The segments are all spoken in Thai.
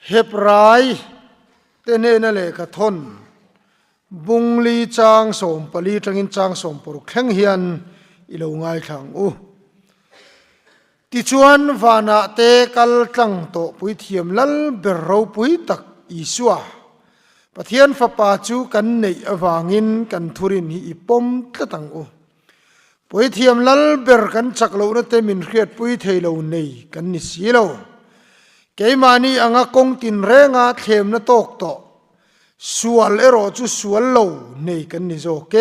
เห็บร้ายเตเนนั่นแหละกระทนบุงลีจางสมปลีจังอินจางสมปรุกแข็งเฮียนอิโลง่ายทางติชวนวานาเตกัลจังโตปุยเทียมลัลเบรเราปุยตักอีสัวปะเทียนฟ้าป่าจูกันในอวางินกันทุรินหิปมตะตังปุยเทียมลัลเบรกันจักโลนเตมินเครียดปุยเทโลในกันนิสีโลเกมานีอ่างกงตินเรงาเทมนตกโตสวลเอโรจูสวลโลในกันนิโจเก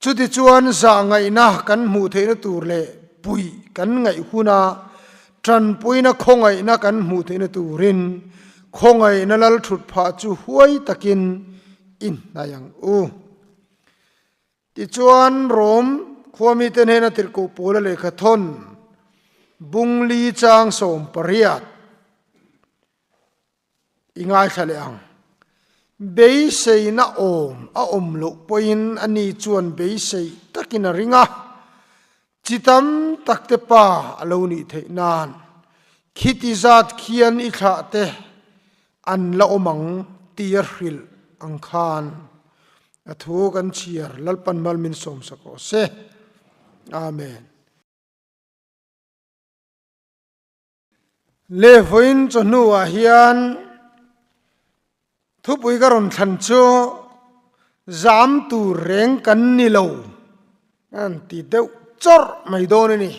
จุดที่ชวนสางไงนะกันหูเทนตูเล่ปุยกันไงหูนาจันปุยนะคงไงนะกันหูเทนตูรินคงไงนั่นลทุดพาจูหวยตะกินอินนายังที่ชวนรมความมีเตนเฮนติรกูปูเลขทนบุงลีจางสมปริยัตอิงายทะเลอังเบยเซนะอมลุปอินอันนี้ชวนเบยเซตะกินริงะจิตามตักเตปาอลูนิเทนานคิดอิจัดเขียนอิขะเตอันละอมังตียริลอังคารอัทุกันเชียร์ลัลปันมัลมินสมสกอเซอาเมนเลวินจนัวเฮียนทุบวิกรณทันโชจามตูเร่งกันนิโลอันติเดวจอร์ไม่โดนนี่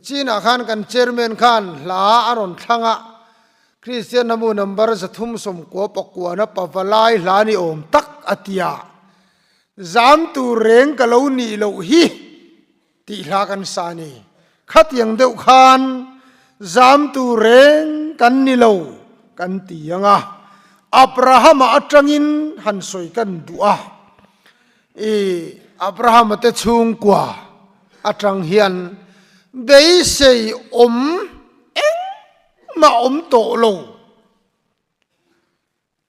จีนอาคารกันเชอร์แมนขันลาอารอนทังะคริสเตียนนามูนัมบาร์จะทุ่มสมกัวปกัวนับปะวลายลานิโอมตักอติยาจามตูเร่งกันโลนิโลฮีติลากันสานีขัดยังเดวขันจามตูเร่งกันนิโลกันตียังอับราฮัมอัจงินหันสวยกันดูอับราฮัมเตชุงกว่าอัจงเฮียนเบยเซอมเอ็งมาอมโตโล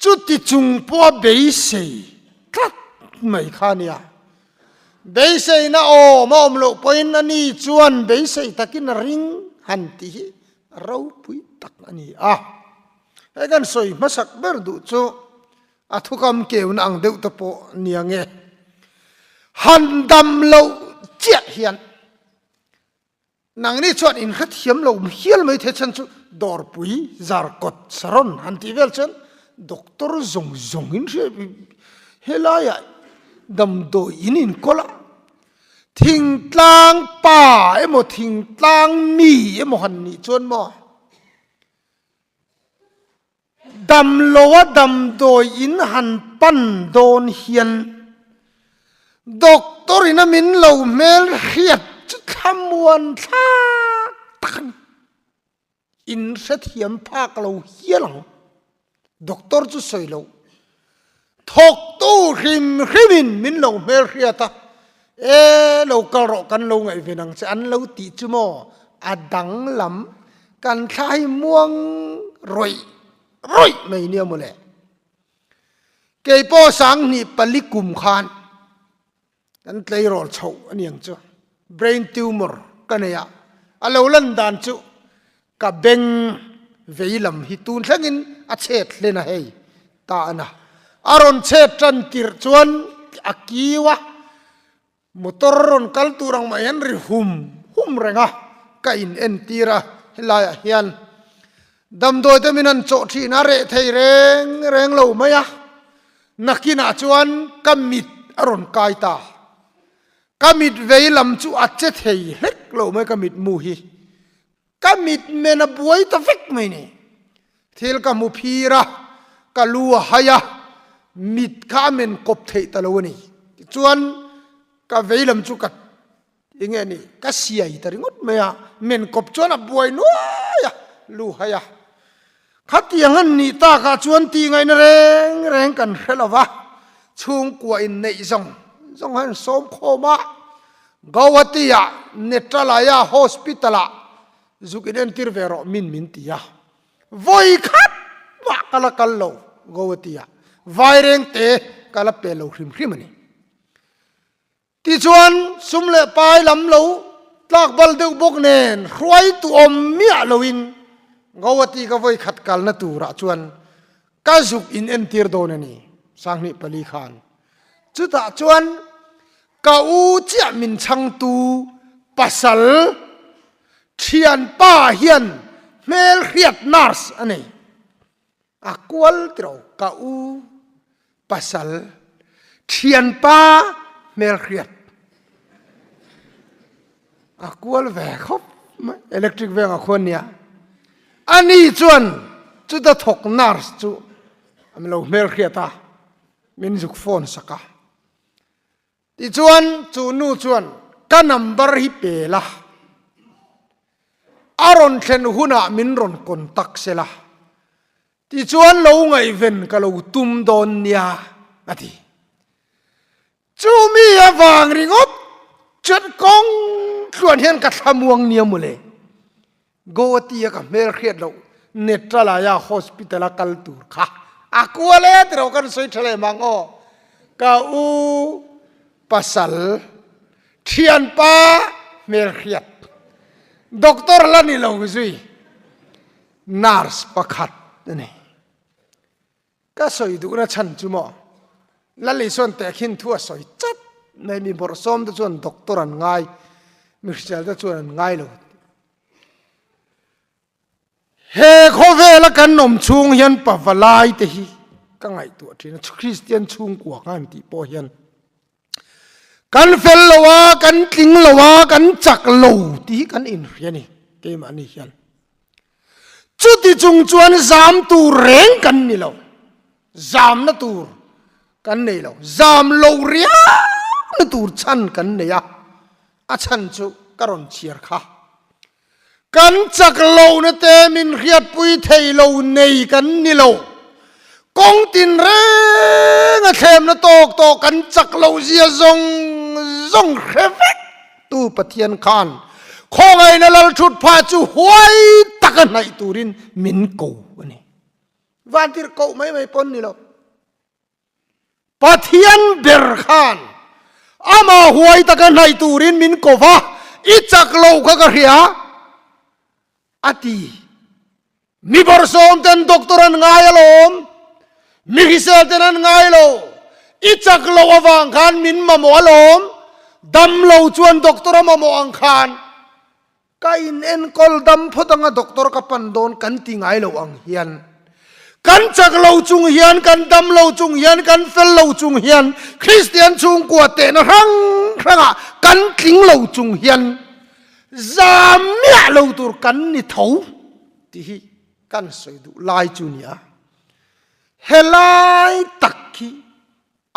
จุดที่จุงปัวเบยเซคัดไม่ขานี่เบยเซนะมาอมโลปอยนันนี่จวนเบยเซตะกินริงหันตีเราปุยตักอันนี้ไอ้กันสวยมาสักเบอร์ดูจูอัทุกำเกี่ยวนังเดือดตะโปเนียงหันดำเราเจี๊ยเฮียนนังนี่ชวนอินขัดเหียมเราเฮียลไม่เทชันจูดอร์ปุยจาร์กดสรอนหันทีเวลชันด็อกเตอร์จงอินเชเฮลายดำโดอินโคละทิ้งตางป่าโมทิ้งตางมีโมหันนี่ชวนโมดำโลวดำโดยอินหันปันโดนเฮียนด็อกเตอร์อินามินเราเมลเฮียจุดขมวนท่าตันอินเสถียรภาคเราเฮียหลังด็อกเตอร์จุดสวยเราทกตู้ริมินมินเราเมลเฮียตาเรากระโดดกันเราไงเวนังจะอันเราติจุโมอดังลำกันคายม่วงรอยไม่เนี่ยมั้งเลยเกี่ยปอสังนี่ปลิกุมขานกันเตยรอลเฉาอันยังจ้ะ brain tumor กันเนี่ยอาเราลันดานจุกับเบงเวลมฮิตูนทั้งอินอาเชตเลนะเฮตานะอารอนเชตจันกิรจวนอากีวะมอเตอร์รอนคัลตูรังมายันริหุมเรงะกัยน์เอ็นตีระเฮลายเฮียนดำโดยเตมินันโจที่นาเรไทยเรงเหล่าไหมนักกินาจวนกมิดอรอนกายตากมิดเวลำจูอัจเจเทยเล็กเหล่าไหมกมิดมูฮีกมิดเมนบวยตะฟิกไหมนี่เทลกมูพีระกลัวหายะมิดข้าเมนกบเทยตะลวนี่จวนกเวลำจูกัดยังไงนี่ก็เสียอีตะริงดไหมเมนกบจวนบวยนัวยลูหายะขัดยังหันนี่ตากาชวนตีไงนะเรงกันเฮลวะช่วงกว่าอินในจงหันสมโคมากาวติยาเนตรลายาฮอสพิตาลาจุกินเอนติร์เวโรมินติยาไว้ขัดว่ากลกัลโลกาวติยาไว้เรงเตะกลเปโลคริมนี่ที่ชวนสุมเลปายลำโลตากบอลเดือบกเนนรวยตัวอมเมียโลวิน ngawati ka voi khat kal na tu ra chuan ka zuk in en tir don ani sang ni pali khan chu ta chuan ka u chia min chang tu pasal thian pa hian mel khiat nars ani akwal tro ka u pasal thian pa mel khiat akwal ve khop electric ve nga khon nia ani chuan chu ta thok nars chu amlo mel khiata min zuk phone saka ti chuan chu nu chuan ka number hi pe la aron thlen huna min ron contact sela ti chuan lo ngai ven ka lo tum don nia ati chu mi awang ringop chat kong chuan hian ka thamuang nia mule go ti ka mer khiat lo netrala ya hospital kal tur kha akwale tro kan soi thale mango ka u pasal thian pa mer khiat doctor lani lo zui nurse pakhat ne ka soi du na chan chu mo lali son te khin thua soi chat nei mi bor som da chuan doctor an ngai mi chal da chuan ngai lo he khove la kan nom chung hian pavalai te hi ka ngai tu thina Christian chung kwa kan ti po hian kan fel lowa kan tling lowa kan chak lo ti kan in hiani ke ma ni hian chu ti chung chuan zam tu reng kan ni lo zam na tur kan nei lo zam lo ria na tur chan kan ne ya a chan chu karon chiar kha kan chak lo na te min riat pui thei lo nei kan ni lo kong tin reng a them na tok to kan chak lo zia zong zong khevek tu pathian khan khongai na lal thut pha chu huai takan nai turin min ko ani van tir ko mai pon ni lo pathian ber khan ama huai takan nai turin min ko va i chak lo kha ka ria ati mi bor som ten doktoran ngai alom mi hisel ten ngai lo i chak lo awang khan min mamo alom dam lo chuan doktor mamo ang khan ka in en kol dam photanga doktor ka pandon kan ti ngai lo ang hian kan chak lo chung hian kan dam lo chung hian kan fel lo chung hian Christian chung kwa te na rang ranga kan tling lo chung hian zam mia lo tur kan ni thau ti hi kan soi du lai chu nia helai takhi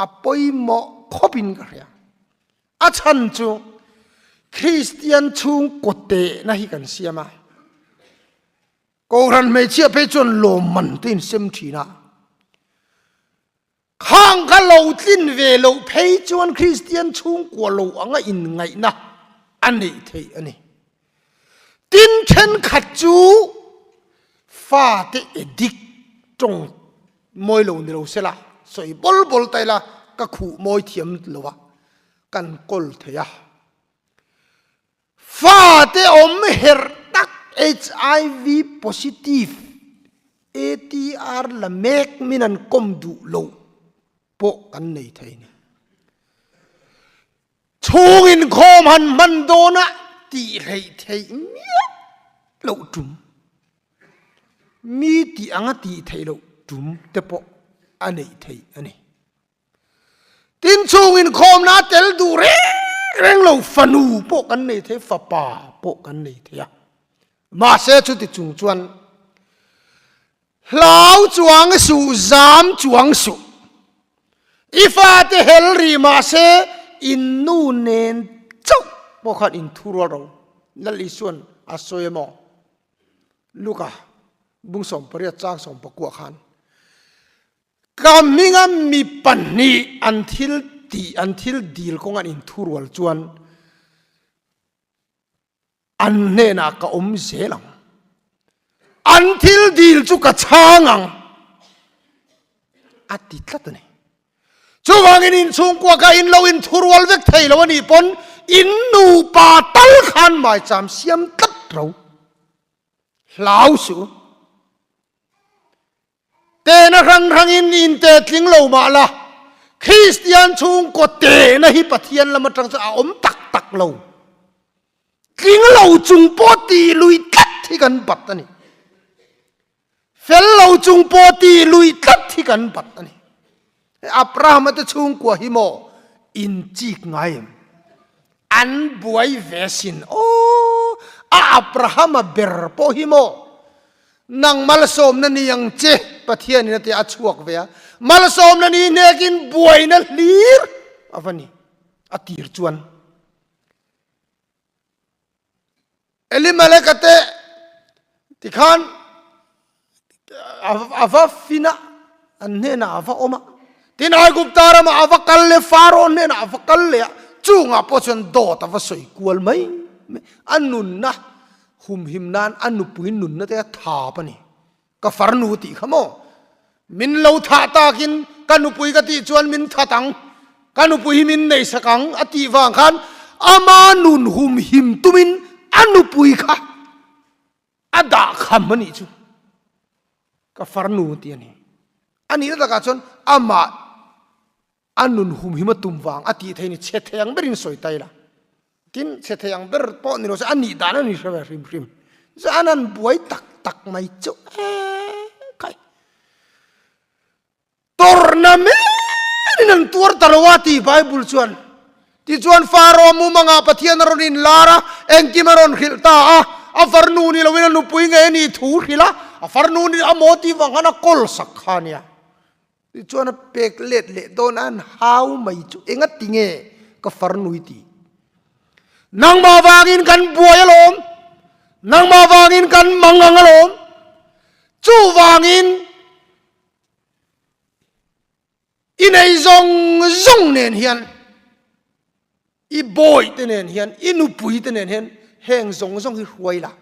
apoi mo khopin ka ria a chan chu Christian chung kote na hi kan siama ko ran me chia pe chon lo man tin sem thina khang ka lo tin ve lo pe chuan Christian chung ko lo anga in ngai na ani thei ani tin chen khat chu fa te edik trong moi lo ni lo sela soi bol bol tai la ka khu moi thiam lowa kan kol theya fa te om her tak HIV positive ATR la mek minan kom du lo po kan nei thei ni chung in khom han man do na ti rei thei mia lo tum mi ti anga ti thei lo tum te po anei thei ani tin chung in khom na tel du reng lo fanu po kan nei thei fa pa po kan nei thei ya ma se chu ti chung chuan lau chuang su zam chuang su ifa te hel ri ma se in nu nen chau po khat in thuro ro lali suan asoyemo luka bung som paria chang som pakwa khan kaminga mi panni until deal kongan in thurwal chuan an ne na ka om zelang until deal chu ka changang ati tlatane chuwangin in chung kwa ka in lo in thurwal vek thei lo ani pon in nu pa tal khan mai cham siam tat ro lau su เตนะครั้งอินเตทิ้งเรามาละคริสเตียนชุงก็เตนะฮิปะเทียนละมาจังจะอมตักเราทิ้งเราจุงปอตีลุยตัดที่กันบัดนี่เฟลเราจุงปอตีลุยตัดที่กันบัดนี่อับราฮัมจะชุงกว่าฮิโมอินจิกไงอันบวยเวสินโอ้อับราฮัมเบรโปฮิโมนังมาลสมนั่นนี่ยังเจปะเทียนนี่นะที่อาชวกเวียมาลสมนั่นนี่เนกินบวยนั่นลีร์อวันนี้อตีร์จวนเอลิมาเลกเตที่ขันอาฟาฟินะอันนี้นะอาฟาโอมาที่นายกุบตารามาอาฟาคัลเลฟาโรนเนี่ยนะอาฟาคัลเลจูงอาปอชนโดตอาฟาสวยกวลไหมอันนุนนะหุมหิมนานอันนุปุยนุนนะแต่ท่าปนี่ก็ฟาร์นูติขโมมินเลวท่าตากินกันนุปุยกติจวนมินท่าตังกันนุปุยมินในสกังอติวังขันอามานุนหุมหิมตุมินอันนุปุยค่ะอดาคำมันนี่จูก็ฟาร์นูติอันนี้อันนี้นะตะกัจนอามาอันนุนหุมหิมตุมวังอติเทนี่เชตยังเบรินสวยไตละทินเชตยังเบรปอนี่เราจะอันนี้ดานันนี่ใช่ไหมริมจะอันนั้นบวยตักไม่จูใครตัวนั้นนี่นั่นตัวตระวัติไบเบิลชวนที่ชวนฟาโรห์มุมังอาปะเทียนรนินลาระเอ็งกิมารอนขิลตาอาฟาร์นูนี่เราวินันนุปุยเงนี่ถูขิละอาฟาร์นูนี่อโมติวังฮันกอลสักขานี่ที่ชวนเปกเล็ดโดนอันฮาวไม่จูเอ็งอัดติงเงก็ฟาร์นูตีนางมาวางินกันบัวยลมนางมาวางินกันมังงังลมจูวางินอินไอซงเนียนเฮียนอีบอยเตเนียนเฮียนอีนุปุยเตเนียนเฮียนแห่งซงฮิรวยละ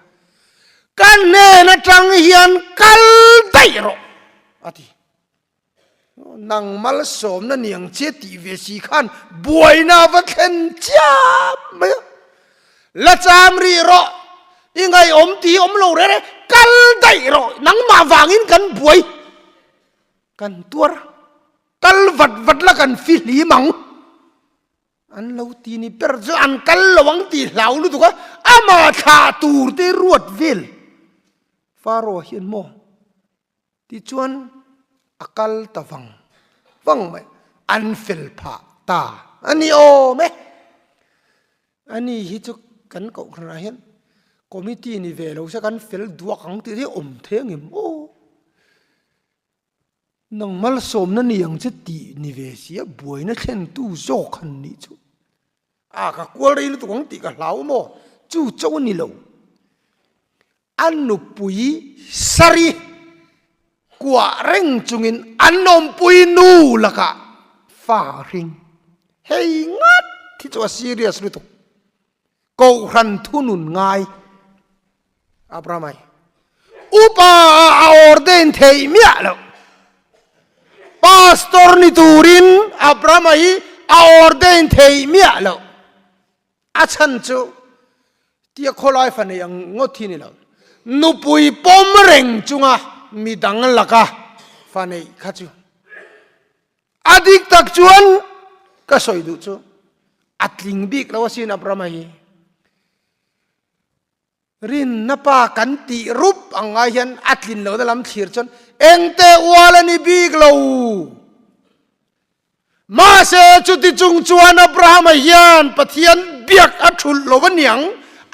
กันเนนะจังเฮียนกัลได้รออะทีนางมัลสมนั่นยังเจติเวสีขันบวยนาวัดเห็นจ้าไม่ละจามรีรอยังไงอมตีอมโลเร่กัลได้รอนังมาวางินกันบวยกันตัวกัลวัดละกันฟิลีมังอันเราตีนี่เป็นจะอันกัลระวังตีเหลารู้ตัวก็อามาขาตูร์ได้รวดเวลฟาโรห์เห็นโมที่ชวนอากาลตะฟังไหมอันเฟลพาตาอันนี้โอไหมอันนี้ฮิจุกันก็ขนาดเห็นคอมมิตี้นี่เวลเราจะกันเฟลดัวขังที่อมเทียงหิมโอนังมัลสมนั่นยังจะตีนิเวศยบวยนั่นเช่นตู้โจขันนี่จูก็กลัวอะไรรู้ตัวของตีกับเหลาโมจู่โจนี่เราอันนุปุยสรีกว่าเร่งจุงินอันนมปุยนูละกะฟ้าริงเฮ้ยงัดที่จะว่าซีเรียสรู้ตัวกูรันทุนุนง่ายอับรามัยอุปาออร์เดนเทียมีอะไรพาสตอร์นิตูรินอับรามัยออร์เดนเทียมีอะไรอาชันจูที่ขลายฟันยังงดที่นี่แล้วนุปุยปอมเร่งจุงมีดังลักะฟันเขัดจูอดีตตักจวนก็สวยดูจูอัดลิงบิกแล้วสินับประมาณรินนับกันตีรูปอังไงยันอัดลินเราได้ลำเชียร์จนเอ็งเตวาลนี่บิกเรามาเสจุดจุงจวนนับประมาณยันปะเทียนเบียกอัดชุลโลวันยัง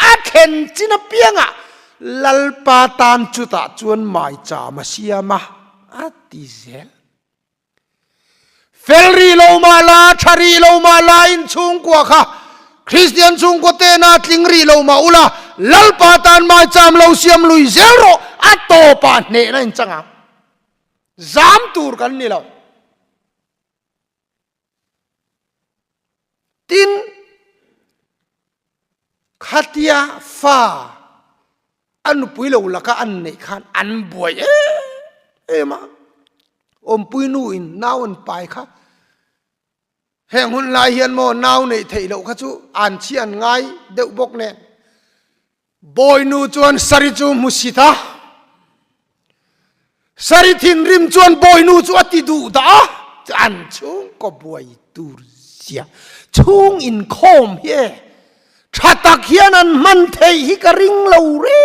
อัดเห็นจินเปียงลัลปาตานจุตาจวนหมายจามาเสียมาอัดดิเซลเฟลรีโลมาลาชารีโลมาลาอินชุงกว่าค่ะคริสเตียนชุงกว่าเตนาทิงรีโลมาอุลาลัลปาตานหมายจามโลเซียมลุยเซโรอัตโตปานเนนันจังอ่ะจามตูร์กันนี่เราตินขัดยาฟ้าอันปุยเราละก็อันนี้ขันอันบวยมาอมปุยนู่นน่าวันไปค่ะแห่งหุ่นลายเฮียนโมน่าวในไทยเราค่ะจูอ่านเชียนง่ายเด็กบอกเนี่ยบอยนูจวนสริจูมุสิตา sari thin rim chuan boy nu chu ati du da an chung ko boy tur sia chung in khom he thatak hian an man thei hi ka ring lo re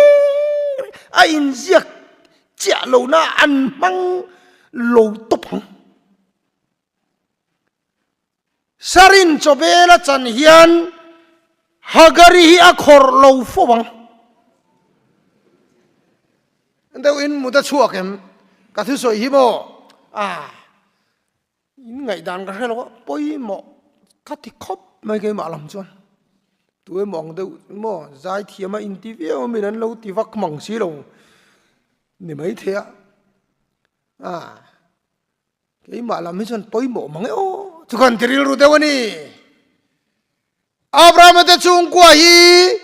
a in ziak chia lo na an mang lo topang sarin chobela chan hian hagari hi a khor lo fowang andeu in muda chuak em ka thu soi hi mo in ngai dan ka helo poi mo khati khop mai ke ma lam chuan tu mong deu mo zai thiama in ti ve min an lo ti vak mang si lo ni mai thea cái mà làm mấy chân bối mộ mang ô tu kan tiril ru de wani Abraham te chung kwa hi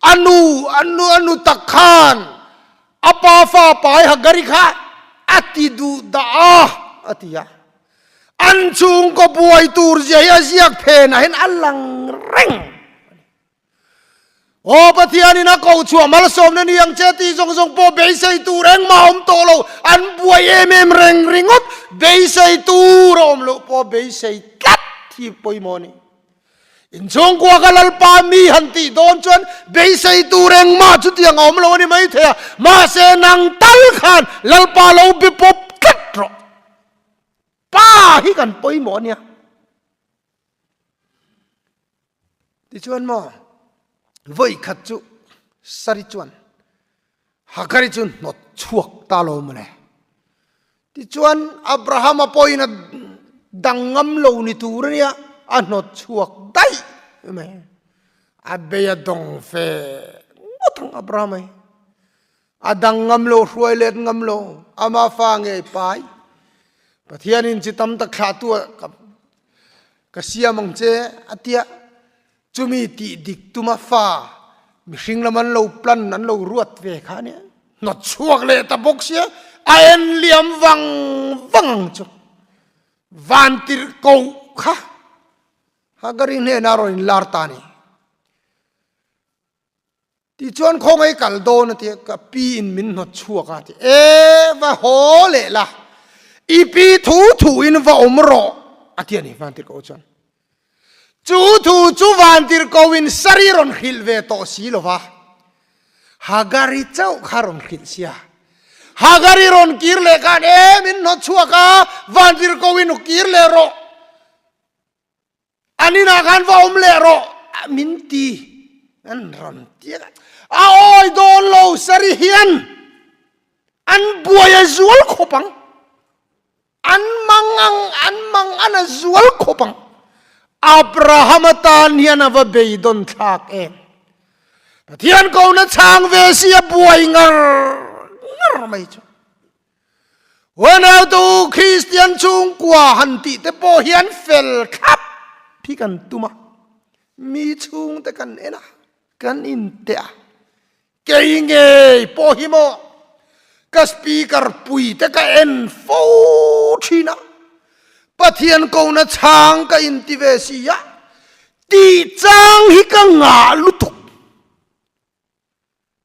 anu takhan apa fa pai hagari kha ati du da atia an chung ko buai tur je ya ziak phe na hen alang reng o pathiani na ko chua mal som na niang che ti jong jong po be sei tu reng ma om to lo an buai em reng ringot be sei tu rom lo po be sei tat thi poi mo ni in jong kwa kalal pa mi han ti don chuan be sei tu reng ma chu tiang om lo ni mai the ma se nang tal khan lal pa lo bi pop kat ro pa hi kan poi mo nia ti chuan mo voi khát chú sari chuan hakari chun not chuak ta lo mane ti chuan Abraham apoi na dangam lo ni tur nia a not chuak dai me abeya dong fe ngotang Abraham ai adangam lo ruailet ngam lo ama fa nge pai pathianin chitam ta kha tu ka siamang che atia chumi ti dik tuma fa mi hring laman lo plan nan lo ruat ve kha ne not chuak le ta box ya a en liam wang chu van tir ko kha hagarin he na ro in lar ta ni ti chuan khong ai kal do na ti ka pi in min not chuak a ti e va ho le la i pi thu in va omro atian ni van tir ko chuan chú thu chú van tir kowin sariron khil ve to si lo wa hagari chau kharon khil sia hagari ron kir le kan min no chuaka van tir kowin kir le ro anina kan va le ro min ti an ron tia a oi don lo sari hian an buaya zual khopang an mang ana zual khopang Abraham tan hian ava beidon thak em pathian ko na chang ve sia buai ngar mai chu wanau tu Christian chung kwa han ti te po hian fel khap phi kan tuma mi chung te kan ena kan in te ke nge po hi mo ka speaker pui te ka en fo thina pathian ko na chang ka intivesia ti chang hi ka nga lutuk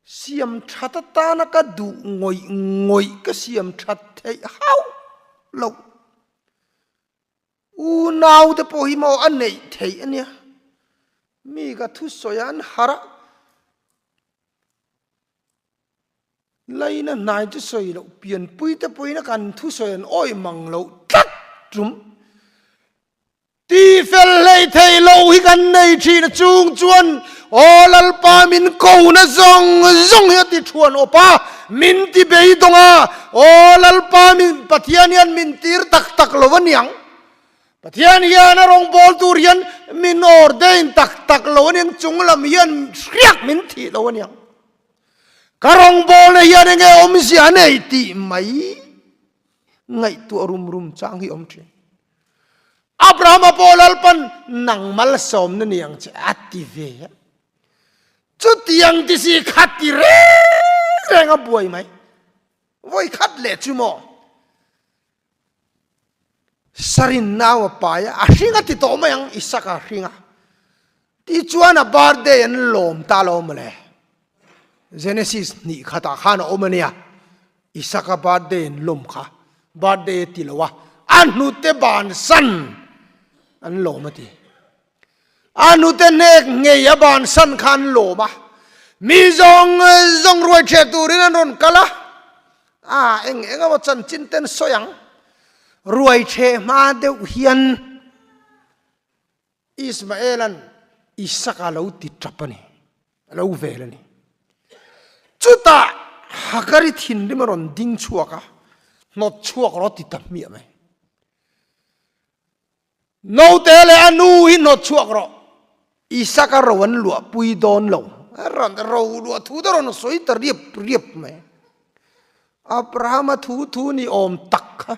siam thata ta na ka du ngoi ka siam that thei hau lo u nau te po hi mo an nei thei ania mi ka thu soyan hara laina nai te soi lo pian pui te pui na kan thu soyan oi mang lo tat rum ti fel lei thei lo hi kan nei thi na chung chuan olal pa min ko na zong he ti thuan opa min ti bei donga olal pa min pathianian min tir tak lo waniang pathian hian a rong bol tur hian min ordain tak lo waniang chung lam hian riak min thi lo waniang karong bol na hian nge om sia nei ti mai ngai tu rum chang hi om thi Abraham apolal pan nang mal som na niyang che ative chu tiang ti si khati re nga buai mai voi khat le chu mo sarin naw pa ya a hringa ti to mayang isaka hringa ti chuana birthday an lom ta lo male Genesis ni khata khana omania isaka birthday lum kha birthday tilawa anu te ban san an lo mati anu te nek nge ya ban san khan lo ba mi zong ruai che turin anon kala eng awa chan chin ten soyang ruai che ma de hian Ismaelan isaka lo ti trapani lo velani chuta hakari thin rimaron ding chuaka not chuak ro ti tam mi mai no tele anu hi not chuak ro isaka ro an lua pui don lo ran ro lua thu da ron soi tar riep mai Abraham thu ni om takha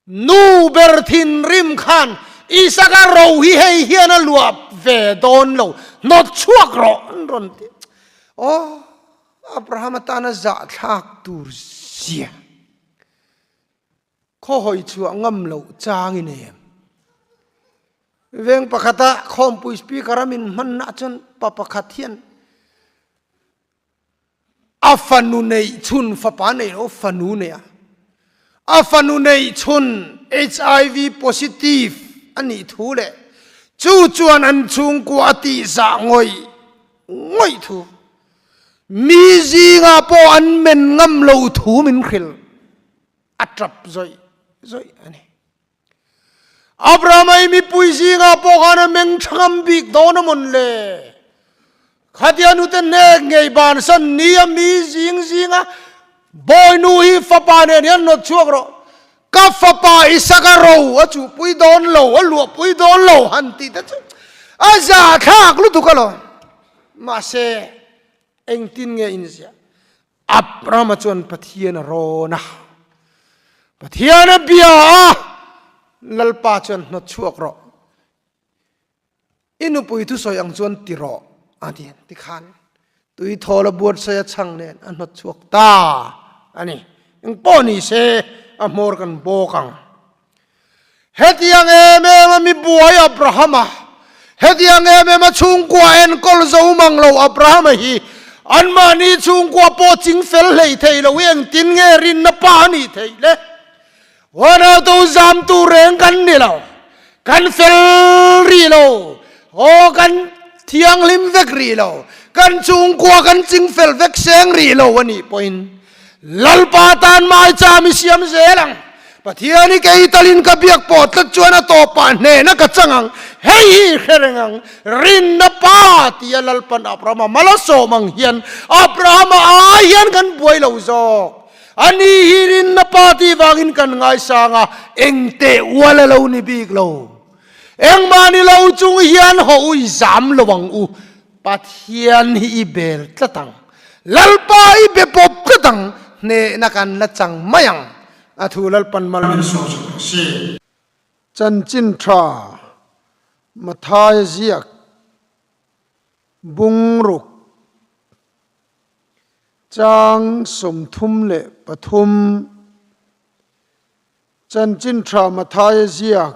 nu ber thin rim khan isaka ro hi hei hian a lua ve don lo not chuak ro ron ti Abraham tana za thak tur sia kho hoi chu ngam lo chang ine veng pakhata khom pu speaker amin man na chon papakhathian afanu nei chun fapa nei o fanu ne afanu nei chun HIV positive ani thule chu chuan an chung ku ati za ngoi thu mi zinga po an men ngam lo thu min khil atrap zoi ani Abraham ai mi pui zinga po kana meng thangam bik don mon le khatianu te ne ngei ban san ni mi zinga boy nu hi fa pa ne no chuak ro ka fa pa isaka ro achu pui don lo alu pui don lo han ti ta chu aza thak lu tu kalo ma se eng tin nge in sia Abraham chuan pathian ro na pathian bia lalpa chuan no chuak ro inu pui tu soi ang chuan ti ro adian ti khan tui thola buat sa chang ne an no chuak ta ani eng poni se a mor kan bokang hetiang em mi buai Abraham hetiang em chung kwa en kol zo mang lo Abraham hi an ma ni chung kwa po ching fel lei thei lo eng tin nge rin na pa ni thei le wana to zam tu reng kan ni lo kan fel ri lo o kan thiang lim vek ri lo kan chung kwa kan ching fel vek seng ri lo ani point lalpa tan mai cha mi siam zelang pathiani ke italin ka biak pot la chuana to pa ne na ka changang hei kherengang rin na pa ti lalpan Abraham malaso mang hian Abraham a hian kan buai lo zo ani hirin na pa ti wangin kan ngai sanga engte wala lo ni bik lo eng mani lo chung hian ho ui zam lo wang u pathian hi bel tlatang lalpa i be pop katang ne nakan la chang mayang athulal panmal min so si chan chin tha mathai ziak bungruk chang som thum le pathum chan chin tha mathai ziak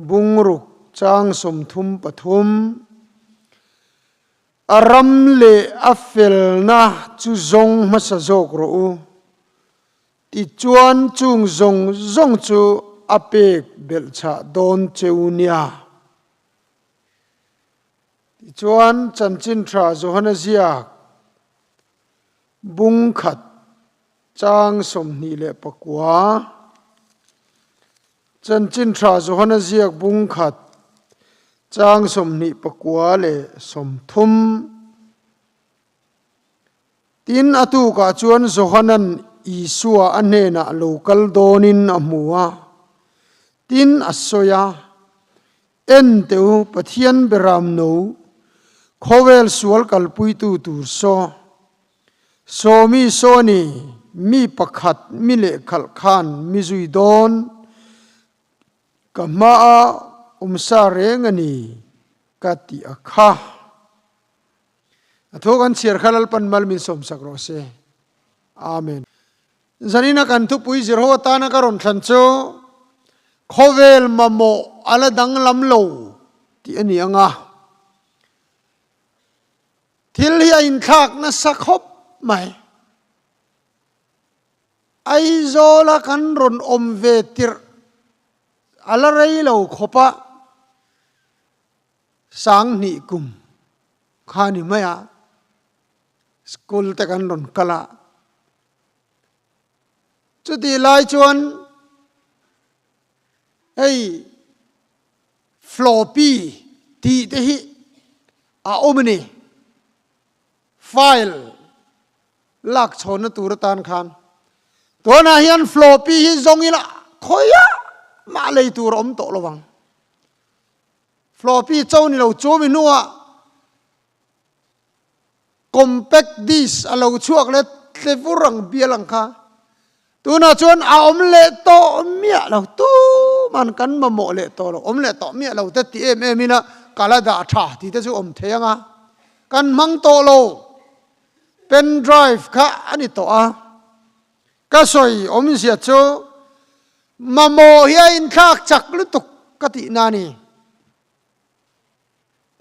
bungruk chang som thum pathum aram le afel na chu zong masa jok ro ti chuan chung zong chu apek belcha don cheunia ti chuan chanchin thra johana ziak bung khat chang som ni le pakwa chanchin thra johana ziak bung khat chang som ni pakwa le som thum tin atu ka chuan zohanan isua anena local donin amua tin asoya en teu pathian beram no khovel sual kalpui tu tur so mi soni mi pakhat mi le khal khan mi zui don kama umsa rengani kati akha athokan cher khalal panmal min som sakro se amen zanina kan thu pui zir ho ta na karon than cho khovel mamo ala dang lam lo ti ani anga thil hi in thak na sakhop mai ไอโซละกันรนอมเวติรอะไรเราขบะสังนิกุมข้านี่ไม่อะสกุลแต่กันรนกละจุดที่ลายชวนไอ้ฟลอปี้ที่เที่อาอมนี่ไฟล์ลักชนตุรตานขันตัวนาฮิอันฟลอปี้ฮิจงอิละคอยะมาเลยตัวอมโตระวังฟลอปี้เจ้านี่เราโจมินัวcompact disk เราช่วงเล็ดเลฟุรังเบียลังคาตัวน่าชวนเอาอมเละโตเมียเราตู้มันกันมาโมเละโตเราอมเละโตเมียเราแต่ที่เอ็มนะกาลดาชาที่จะช่วยอมเทียงอ่ะกันมังโตโลเป็นไดรฟ์ค่ะอันนี้โตอ่ะก็สวยอมเสียจูมาโมเฮียอินคักจักลุตุกกตินานี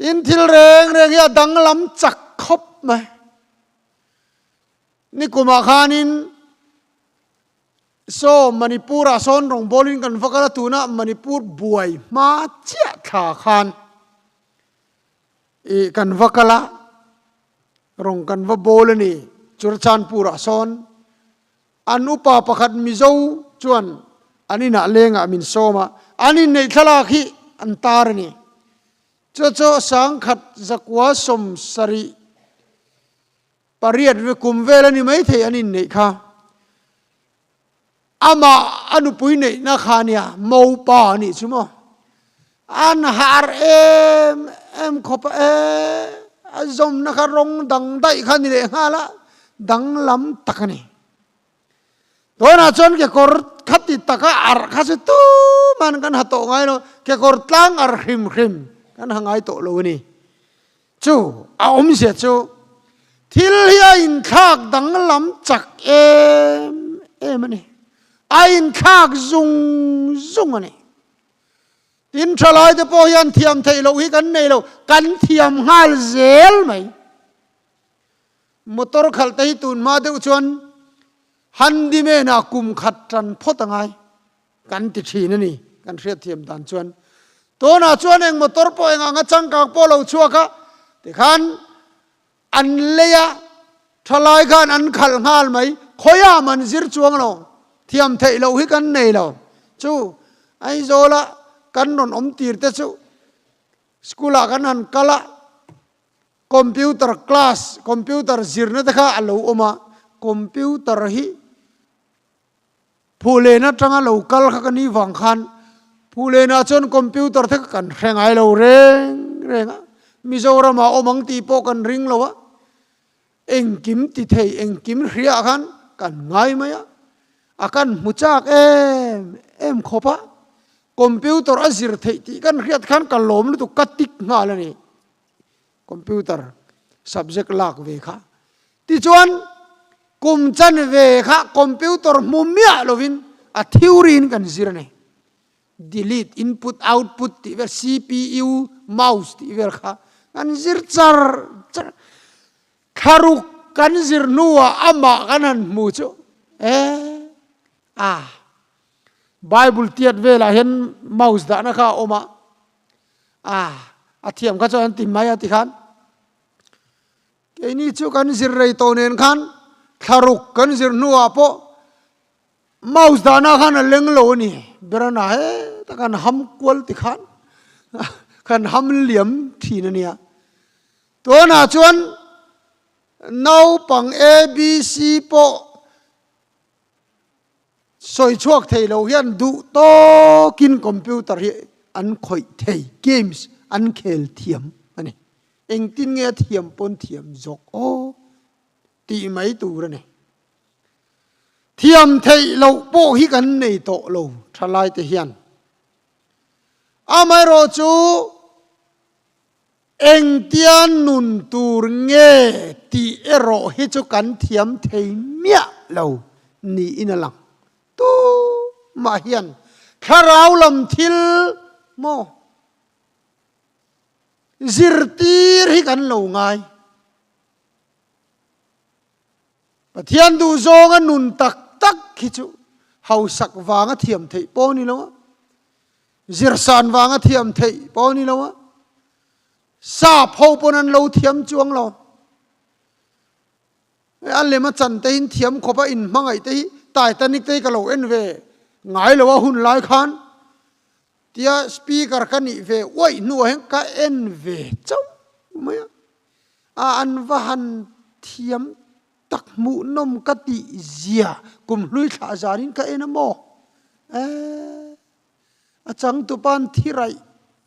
อินทิลเรงเฮียดังล้ำจักคบไหมนี่กุมาขานินโซมณีปูร์สอนรองบอลินกันฟักละตูนะมณีปูร์บวยมาเจ้าขาขานกันฟักละรองกันว่าบอลนี่จุรชานปูร์สอนอันอุปาปขัดมิโซจวนอันนี้น่ะเลงอ่ะมินโซมาอันนี้ในทลาคีอันตารนี่เจ้าสังขัดจักวาสมสรีปริยัติวิคุมเวลนี่ไม่เทอันนี้ในค่ะอามาอนุปุยนี่นักขานี่มูปานี่ใช่ไหมอันหาร์เอ็มขบจมนักร้องดังได้ขันนี่เลยฮะละดังล้ำตักนี่ตัวน่าชนแกกอดขัดติดตะกะอาร์ข้าศึกตู้มันกันหัตโตไงเนาะแกกอดตั้งอาร์คริมกันหางไอโตโลนี่จูเอาอมเสียจูทิลเฮียอินคากดังล้ำจักมันนี่อินคากซุงอันนี้อินทรายเดปอยันเทียมไทยเราฮิกันในเรากันเทียมฮาลเซลไหมมอเตอร์ขัลไตตุนมาเดือดชวนฮันดิเมนากุมขัดจันพอตั้งไงกันติดชีนั่นนี่กันเทียบเทียมดันชวนตัวน่าชวนเองมอเตอร์ปอเองอ่ะจังกางปอเราชัวค่ะแต่ขันอันเลียทลายกันอันขัลฮาลไหมขอยามันซิรจวงเราเทียมไทยเราฮิกันในเราจูไอโซละกันนนอมตีร์เตจูสกุลกันนันกละคอมพิวเตอร์คลาสคอมพิวเตอร์ซิรนัตค่ะอัลลูอมาคอมพิวเตอร์ฮีผู้เล่นนัดจังอัลลูกัลกันนี่ฟังขันผู้เล่นนัดจนคอมพิวเตอร์เทกันแรงไอเราเร่งมิโซรามาอมังตีโปกันริงเราวะเอ็งกิมติเทยเอ็งกิมเรียกันง่ายไหมอากันมุจักขบะคอมพิวเตอร์อัจฉริยะที่กันเรียกขันกันล้มลุตุกัดติกงาลนี่คอมพิวเตอร์ subject ลากเวค่ะที่ชวนกุมจันเวค่ะคอมพิวเตอร์มุมเมียลวินอัธยรินกันสิรนี่ delete input output ที่เวล CPU mouse ที่เวลค่ะกันสิรจารคารุกันสิรนัวอามากันนันมูจูBible เทียดเวลาเห็น mouse ด่านะคะออกมาอาเทียมก็จะอันติมไม่ติขันไอ้นี่จูกันสิรไรโตเนนขันคารุกันสิรนัวพอ mouse ด่านะคะนั่นเลี้ยงโลนี่เบรน่าแต่กันห้ำกวลติขันกันห้ำเหลี่ยมทีนั่นเนี่ยตัวน่าชวนนาปัง ABC ปอสอยช่วงเทเราเห็นดูโตกินคอมพิวเตอร์อันคอยเทเกมส์อันเคลเทียมอันนี้เองตินเงียเทียมปนเทียมจกตีไม่ตูระเนี่ยเทียมเทเราโปหิกันในโตเราทลายเทียนไม่รู้จูเองเตียนนุนตูรเงตีโรฮิจุกันเทียมเทเมียเรานี่อินลังตูมาเฮียนคาราวลำทิลโมซิรตีร์ฮิกันโลงไงปะเทียนดูโซงันนุนตัก khi chú hầu sắc vàng thiểm thấy bố ni lâu diệt sản vàng thiểm thấy bố ni lâu sạp hậu bố nan lâu thiểm chuông lâu anh lấy mà chân tay in thiểm khó phải in mang ấy tay tại ta nick tay cái lâu en về ngài lâu hun lại khan tia speaker cái này về ôi nuôi hết cái en về cháu mấy anh và han thiểm tắc mũ nôm cái tị dìa cùng lui thả ra đến cái en mò chẳng tụ ban thi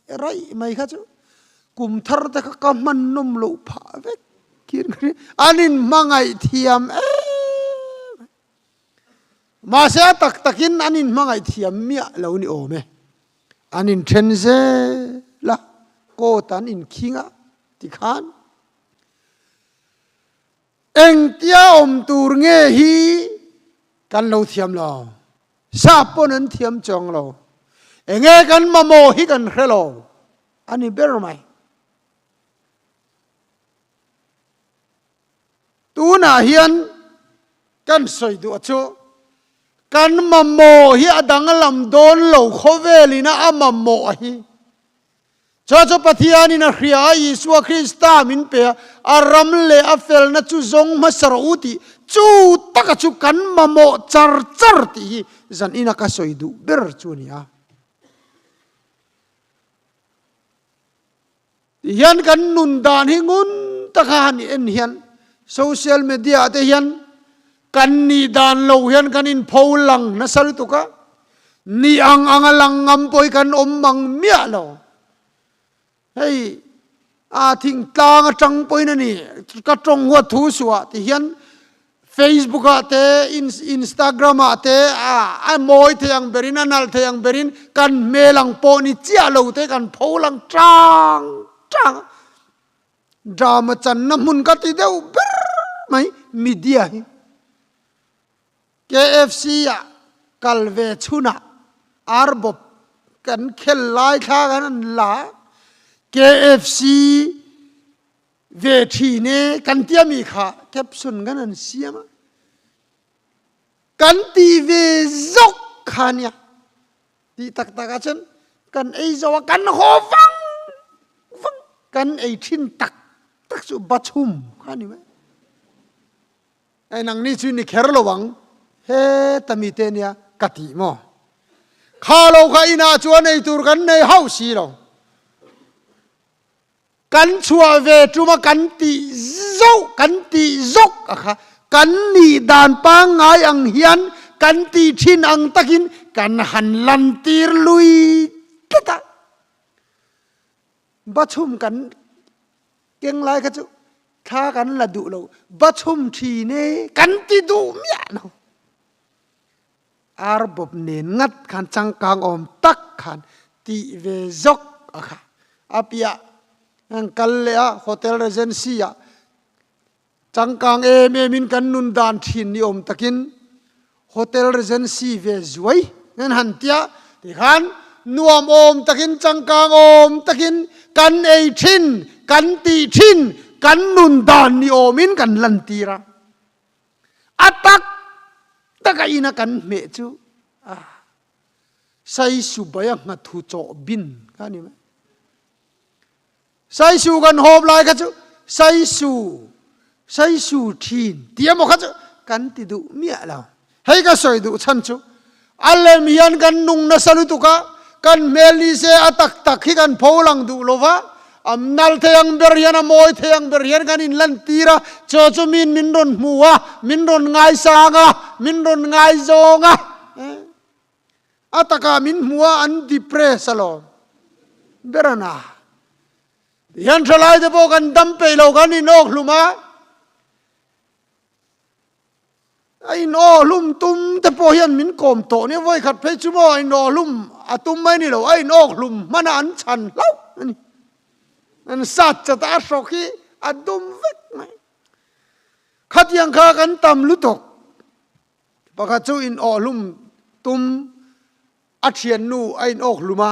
rai mày khá chứ cùng thar ta các cái man nôm lộ phá vết kiến cái anin mangai thiam mà sẽ takin anin mangai thiam mía lâu ni ôm anin trenze la cô tan in kinga ti khan eng tia tur nghe hi kan lâu thiam lo sa ponen thiam chong lo nghe kan mamo hi kan khelo ani ber mai tu na hian kan soi du chu kan mamo hi adang lam don lo khovelina amamo hi cho pathiani na khria Yesu Krista min pe aram le afel na chu zong masarauti chu taka chu kan mamo char ti zan ina ka soi du ber chu nia hian kan nun dan hi ngun taka ni en hian social media te hian kan ni dan lo hian kan in pholang na sal tu ka ni angalang ngam poi kan mang mia lo hey thing tlang atang poi na ni ka tong wa thu suwa ti hian Facebook te Instagram te moi the yang berin anal the yang berin kan melang po ni chia lo te kan pholang trang drama chan na mun ka ti deu ber mai media hi KFC ya kalve chuna arbop kan khel lai kha kan la KFC ve thi ne kan tia mi kha caption kan an siama kan ti ve zok khania ti tak chen kan ei zo kan ho vang kan ei thin tak su bachum khani me ai nang ni chu ni kher lo wang he tami te nia kati mo kha lo kha ina chuan ei tur kan nei hau si lo kan chua ve tuma kan ti zok akha kan ni dan pa ngai ang hian kan ti thin ang takin kan han lan tir lui ta bachum kan keng lai ka chu tha kan la du lo bachum thi ne kan ti du mya no ar bob ne ngat khan chang kang om tak khan ti ve zok akha apia ang kalle hotel regency ya chang kang min kan nun dan thin ni om takin hotel regency ve zuai nan han tia ti khan nuam om takin chang kang om takin kan ei thin kan ti thin kan nun dan ni omin kan lan tira atak taka ina kan me chu sai su baya nga thu cho bin kani ma sai su kan hop lai ka chu sai su thin tia mo kha chu kan ti du mia la hei ka soi du chan chu alem hian kan nung na salu tu ka kan meli se atak tak hi kan pholang du lova nal theyang berian moi theyang berian kan in lan tira cho min ron muwa min ron ngai sanga min ron ngai zonga ataka min muwa an depress alo berana yan thalai de bo kan dam pe lo kan in ok luma ai no lum tum te po hian min kom to ne voi khat pe chu mo ai no lum atum mai ni lo ai no lum mana an chan lau ani an sat cha ta shoki adum vek mai khat yang kha kan tam lutok pakha chu in o lum tum athian nu ai ok luma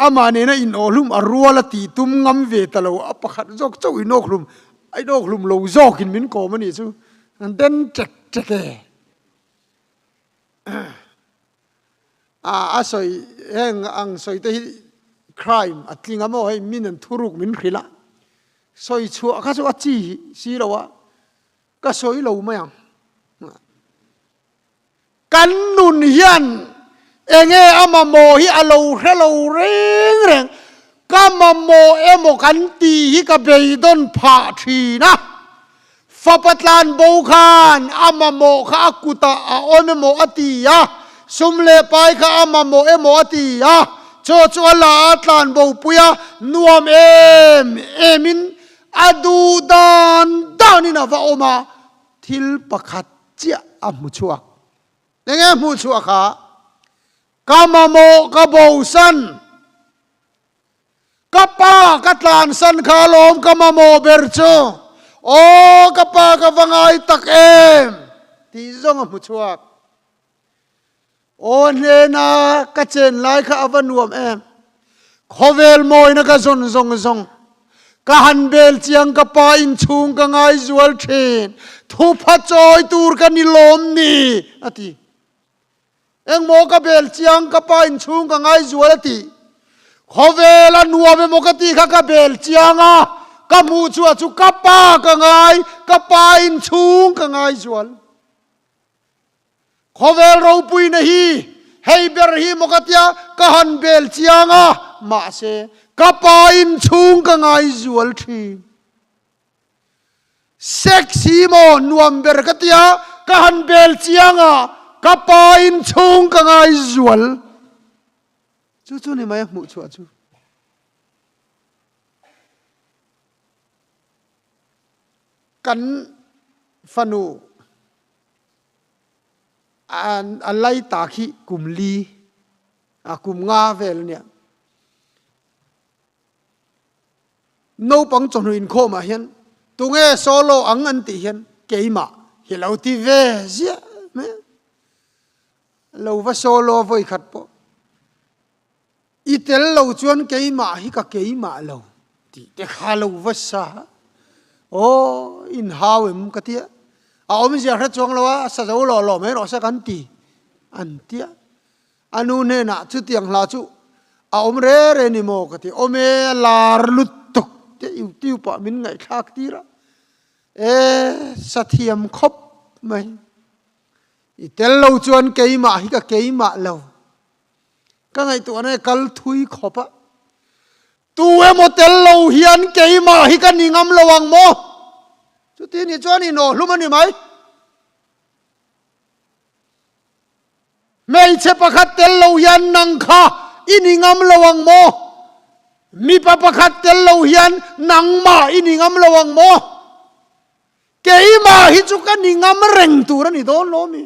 ama ne na in o lum arwala ti tum ngam ve talo apakhat jok chu in ok lum ai ok lum lo jok in min ko mani chu and then check สอยแห่งอังสอยที่ crime อัตลิงอ่ะโมให้มินทุรุกมินขิละสอยชัวข้าชัวจีสีเราวะก็สอยเราไม่ยังกันนุนยันเองอามาโมฮิอาลูเฮลูเร่งก็มาโมโมกันตีฮิกับเบยดอนผาทีนะฟับลานโบคานอามาโมข้ากุตาโอเมโมอติยาสุมเลไปข้าอามาโมโมอติยาโจโจลาตานโบปุยานวมมินอดูดานดานินาฟาโอมาทิลปะขัดเจ้าอามุชัวยังไงมุชัวข้ากามาโมกะโบสันกะปากะตานสันคาลอมกามาโมเบรโจโอกะปากะวังไอตักที่จงมุชัวโอเนนากะเจนไลค่ะอวันวมขอเวลโมยนะกะซงกะหันเบลเจียงกะปาอินชุงกะไงจวลเทนทุพัดจอยตูร์กันนิลมนี่อติโมกะเบลเจียงกะปาอินชุงกะไงจวลติขอเวลนัวเมโมกะติกะเบลเจียงกะมูชัวจุกะปากะไงกะปาอินชุงกะไงจวลขอเวลเราปุยนะฮีเฮเบรฮีโมกะติยากะหันเบลเจียงมาเซกะปาอินชุงกะไงจวลทีเซ็กซี่โมนวมเบรกะติยากะหันเบลเจียงกะปาอินชุงกะไงจวลจูนี่ไม่มุชัวจูกันฟันูอันไล่ตาขี้กุมลีกุมงาเวลเนี่ยโนปังจนหินโคมาเห็นตุงโซโลอังอันติเห็นเกยมาเฮลเอาที่เวเสียไหมเราว่าโซโลไว้ขัดปออีเตลเราชวนเกยมาฮิกะเกยมาเราที่เด็กฮาเราว่าซาโอ้อินฮาวเอ็มกะเทียเอาไม่เสียรัชวงเราว่าสัจจะหล่อไม่รอสักอันตีอันเทียอันนู้นเนี่ยนะชุดยังลาชุเอาไม่เรนิโมกะเทียเอาไม่ลาลุตุกเทียอยู่ที่อุปมินไงทักทีละสัตยมคบไหมอีเตลเราชวนเกยมาฮิกะเกยมาเราก็ไงตัวนี้กัลทุยขบะตัวโมเตลเราเฮียนเกยมาฮิกันนิงามระวังโมจุดที่นี่จวนนี่โนรู้มันนี่ไหมไม่ใช่ประคัตเตลเราเฮียนนังคาอินิงามระวังโมมีประคัตเตลเราเฮียนนังมาอินิงามระวังโมเกยมาฮิจุกันนิงามเร่งตัวนี่โดนโลมี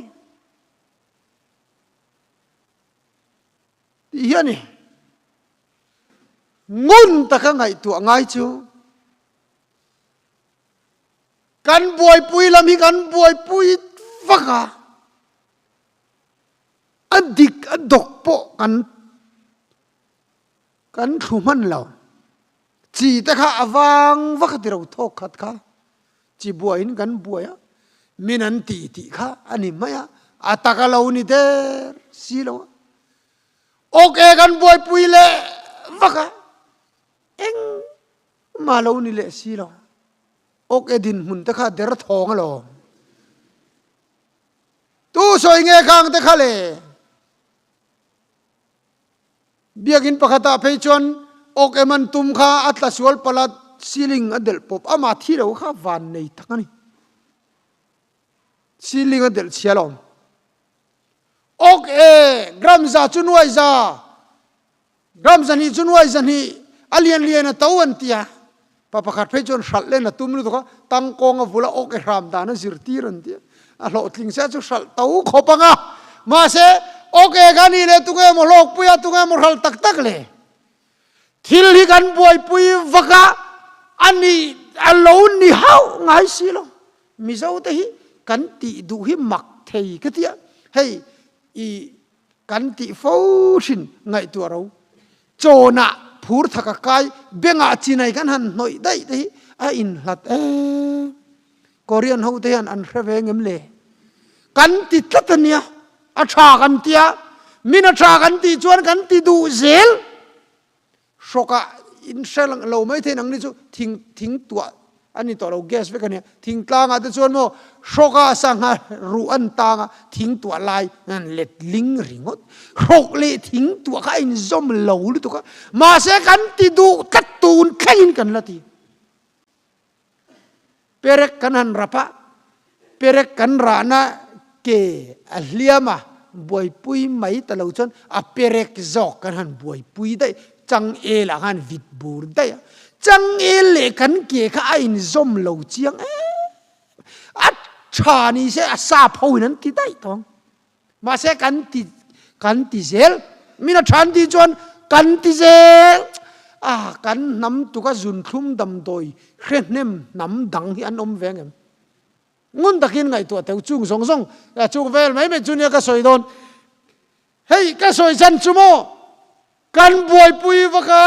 เฮียนี่งุนตะข้างไงตัวไงจูกันบวยปุยลำฮีกันบวยปุยฟักอันดิกอันดกโปกันทุมันเราจีตะข้าอวังวักที่เราทอกขัดข้าจีบวยกันบวยมินันตีข้าอันนี้ไม่อัตตะกะเรานี่เด้อสิเราโอเคกันบวยปุยเล่วักมาเรานี่เล่สิเราโอเคดินหุ่นตะข้าเดรทองเราตู้สวยเงี้ยข้างตะข้าเล่เบียกินปะกตาเพยชวนโอเคมันตุมข้าอัตสวลปลัดซีลิงอเดลปบอามาที่เราข้าวันในทั้งนี้ซีลิงอเดลเชียลอมโอเคกรัมซาจุนไวซากรัมซานีจุนไวซานีอเลียนนะตัวอันเตียปะปะขัดเพจจนสัลเลนะตุ้มรู้ตัวตั้งกองกับฟุละโอเครามดานะสิรตีรันเตียอะเราทิ้งเสียจุสัลตัวขบังมาเสโอเคกันนี่เลยตุงเอมโลกปุยตุงเอมหัลตักเลยทิลฮิกันบวยปุยวกะอันนี้อัลโลนี่ฮาวไงสิล่ะมิโซเตหิกันติดูหิมักเทยกะเตียเฮ้ยอีกันติฟูชินไงตัวเราโจนะพูดทักกายเบงอาจีนัยกันหันหน่อยได้ที่อินหลัดกอริอันเขาเทียนอันเรเวงเอ็มเล่กันติดตัดเนี่ยอาชากันเตีย มินาชากันตีจวนกันตีดูเซลโชกะอินเชลังเราไม่เท่นังนี่จูทิ้งตัวอันนี้ตัวเราแกสไปกันเนี่ยทิ้งกลางอาจจะชวนโมโชกะสังหารูอันตางทิ้งตัวลายนั่นเล็ดลิงริงดโชกเละทิ้งตัวข้าอินซอมเหลาหรือตัวข้ามาเสกันตีดูกัดตูนแข่งกันละทีเปรกกันหันรับะเปรกกันรานะเกอเลียมาบวยปุยไม่ตะเลาชนอเปรกจอกกันหันบวยปุยได้จังเอละหันวิดบูร์ได้จังเอเล่กันเกะข้าอินซอมเหลาเจียงอัดชานี่เสอาซาพูนั้นที่ได้ตองมาเสกันติเซลมินาชันที่จวนกันติเซลกันน้ำตุกจุนคลุ้มดำโดยเครนเนมน้ำดังที่อันอมแวงเอ็มงุนตะกินไงตัวเตวจุงสงจุงเวลไม่เป็นจุนเนี่ยก็สวยโดนเฮ้ยก็สวยจันจุโมกันบวยปุยวะกา